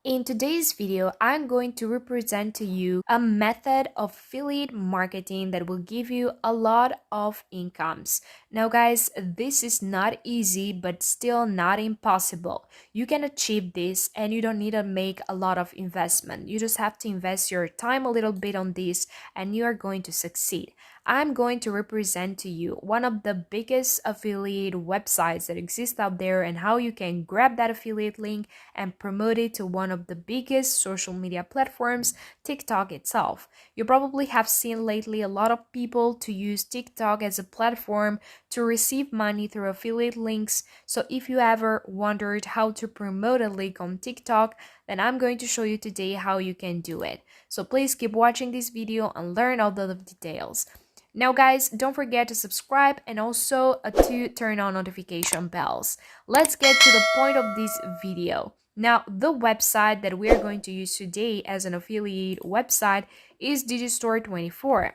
In today's video, I'm going to represent to you a method of affiliate marketing that will give you a lot of incomes. Now guys, this is not easy but still not impossible. You can achieve this and you don't need to make a lot of investment. You just have to invest your time a little bit on this and you are going to succeed. I'm going to represent to you one of the biggest affiliate websites that exist out there and how you can grab that affiliate link and promote it to one of the biggest social media platforms, TikTok itself. You probably have seen lately a lot of people to use TikTok as a platform to receive money through affiliate links. So if you ever wondered how to promote a link on TikTok, then I'm going to show you today how you can do it. So please keep watching this video and learn all the details. Now guys, don't forget to subscribe and also to turn on notification bells. Let's get to the point of this video. Now, the website that we are going to use today as an affiliate website is Digistore24.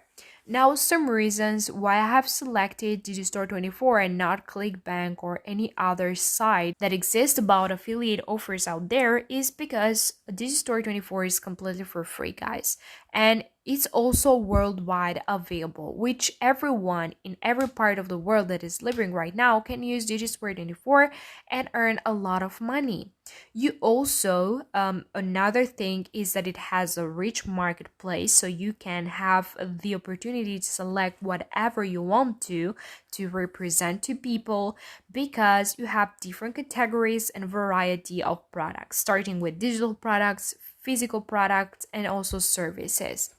Now, some reasons why I have selected Digistore24 and not ClickBank or any other site that exists about affiliate offers out there is because Digistore24 is completely for free, guys. And it's also worldwide available, which everyone in every part of the world that is living right now can use Digistore24 and earn a lot of money. You also, another thing is that it has a rich marketplace, so you can have the opportunity to select whatever you want to represent to people because you have different categories and variety of products, starting with digital products, physical products, and also services.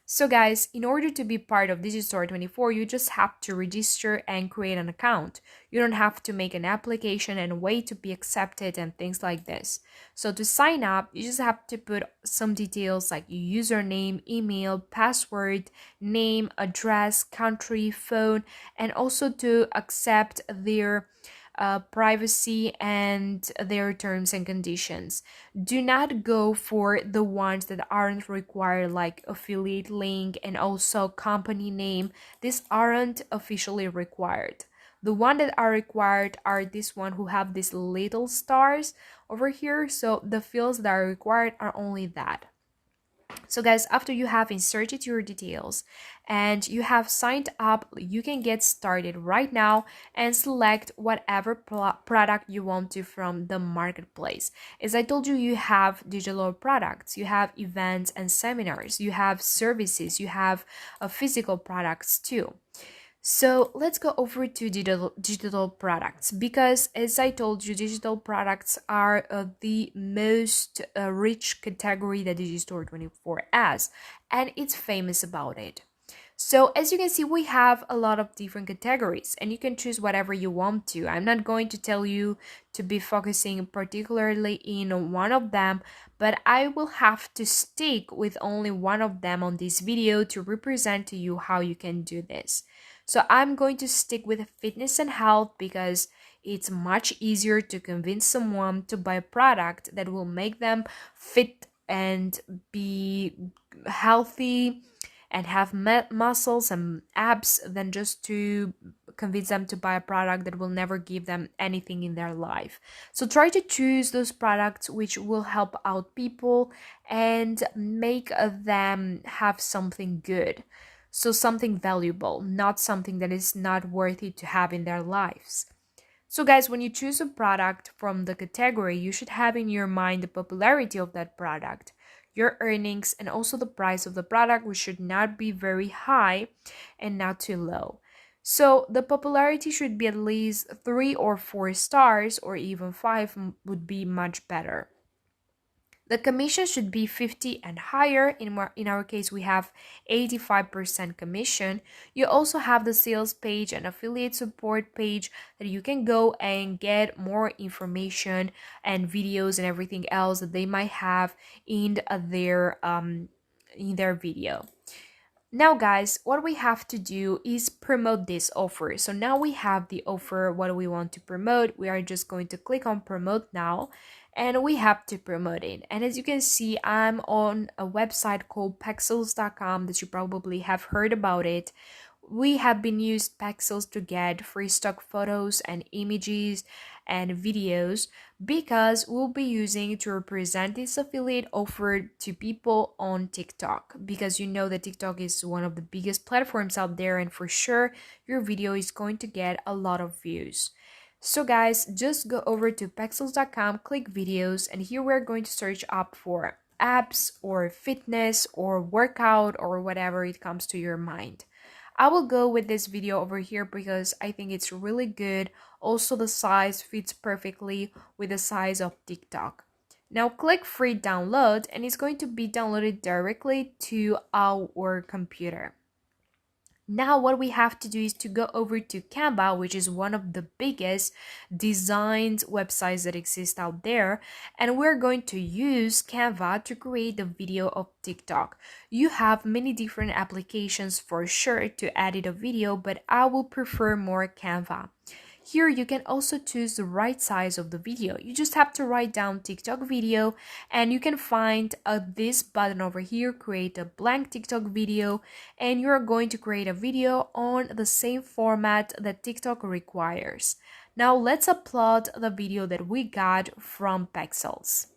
So guys, in order to be part of Digistore24, you just have to register and create an account. You don't have to make an application and wait to be accepted and things like this. So to sign up, you just have to put some details like your username, email, password, name, address, country, phone, and also to accept their privacy and their terms and conditions. Do not go for the ones that aren't required, like affiliate link and also company name. These aren't officially required. The one that are required are this one who have these little stars over here. So the fields that are required are only that. So guys, after you have inserted your details and you have signed up, you can get started right now and select whatever product you want to from the marketplace. As I told you, you have digital products, you have events and seminars, you have services, you have physical products too. So let's go over to digital products because, as I told you, digital products are the most rich category that Digistore24 has, and it's famous about it. So as you can see, we have a lot of different categories and you can choose whatever you want to. I'm not going to tell you to be focusing particularly in one of them, but I will have to stick with only one of them on this video to represent to you how you can do this. So I'm going to stick with fitness and health because it's much easier to convince someone to buy a product that will make them fit and be healthy and have muscles and abs than just to convince them to buy a product that will never give them anything in their life. So try to choose those products which will help out people and make them have something good. So something valuable, not something that is not worthy to have in their lives. So guys, when you choose a product from the category, you should have in your mind the popularity of that product, your earnings, and also the price of the product, which should not be very high and not too low. So the popularity should be at least 3 or 4 stars, or even 5 would be much better. The commission should be 50 and higher. In our case, we have 85% commission. You also have the sales page and affiliate support page that you can go and get more information and videos and everything else that they might have in their video. Now guys, what we have to do is promote this offer. So now we have the offer, what do we want to promote? We are just going to click on promote now and we have to promote it. And as you can see, I'm on a website called pexels.com that you probably have heard about it. We have been used Pexels to get free stock photos and images and videos, because we'll be using to represent this affiliate offer to people on TikTok, because you know that TikTok is one of the biggest platforms out there, and for sure your video is going to get a lot of views. So guys, just go over to pexels.com, click videos, and here we're going to search up for apps or fitness or workout or whatever it comes to your mind. I will go with this video over here because I think it's really good. Also, the size fits perfectly with the size of TikTok. Now click free download and it's going to be downloaded directly to our computer. Now what we have to do is to go over to Canva, which is one of the biggest design websites that exist out there, and we're going to use Canva to create the video of TikTok. You have many different applications for sure to edit a video, but I will prefer more Canva. Here you can also choose the right size of the video. You just have to write down TikTok video and you can find this button over here, create a blank TikTok video, and you're going to create a video on the same format that TikTok requires. Now let's upload the video that we got from Pexels.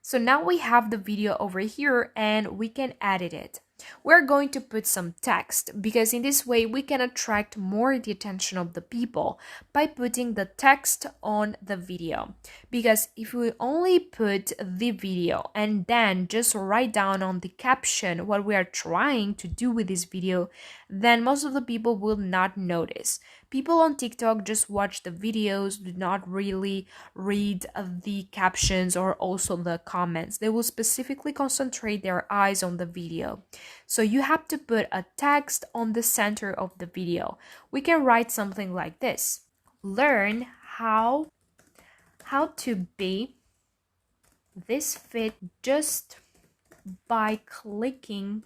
So now we have the video over here and we can edit it. We're going to put some text because in this way we can attract more the attention of the people by putting the text on the video. Because if we only put the video and then just write down on the caption what we are trying to do with this video, then most of the people will not notice. People on TikTok just watch the videos, do not really read the captions or also the comments. They will specifically concentrate their eyes on the video. So you have to put a text on the center of the video. We can write something like this. Learn how to be this fit just by clicking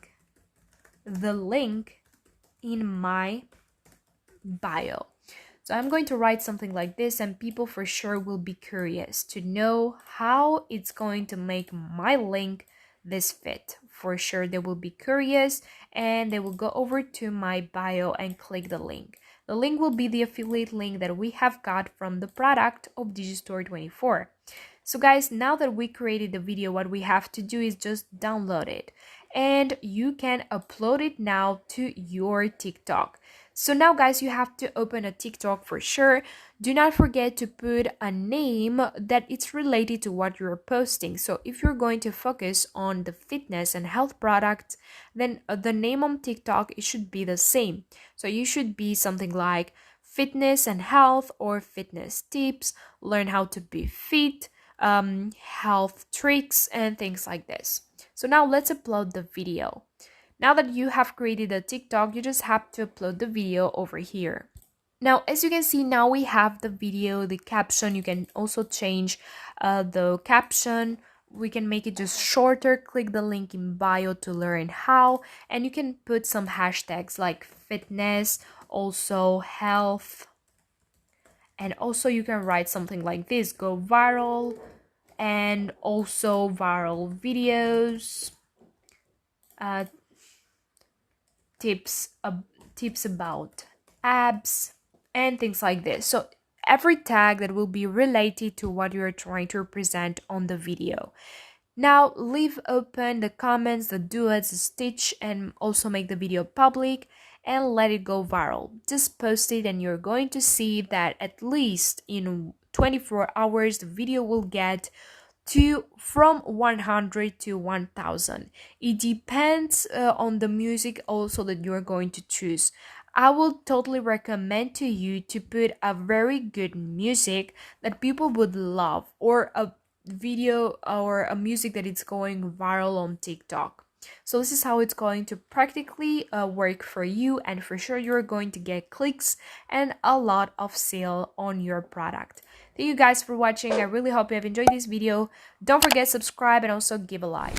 the link in my bio. So I'm going to write something like this and people for sure will be curious to know how it's going to make my link this fit. For sure they will be curious and they will go over to my bio and click the link. The link will be the affiliate link that we have got from the product of Digistore24. So guys, now that we created the video, what we have to do is just download it and you can upload it now to your TikTok. So now guys, you have to open a TikTok for sure. Do not forget to put a name that it's related to what you're posting. So if you're going to focus on the fitness and health products, then the name on TikTok, it should be the same. So you should be something like fitness and health or fitness tips, learn how to be fit, health tricks and things like this. So now let's upload the video. Now that you have created a TikTok, you just have to upload the video over here. Now, as you can see, now we have the video, the caption. You can also change the caption. We can make it just shorter. Click the link in bio to learn how. And you can put some hashtags like fitness, also health. And also you can write something like this, go viral, and also viral videos. Tips about abs and things like this. So every tag that will be related to what you're trying to represent on the video. Now leave open the comments, the duets, the stitch, and also make the video public and let it go viral. Just post it and you're going to see that at least in 24 hours the video will get from 100 to 1000. It depends on the music also that you're going to choose. I will totally recommend to you to put a very good music that people would love, or a video or a music that is going viral on TikTok. So this is how it's going to practically work for you, and for sure you're going to get clicks and a lot of sale on your product. Thank you guys for watching. I really hope you have enjoyed this video. Don't forget to subscribe and also give a like.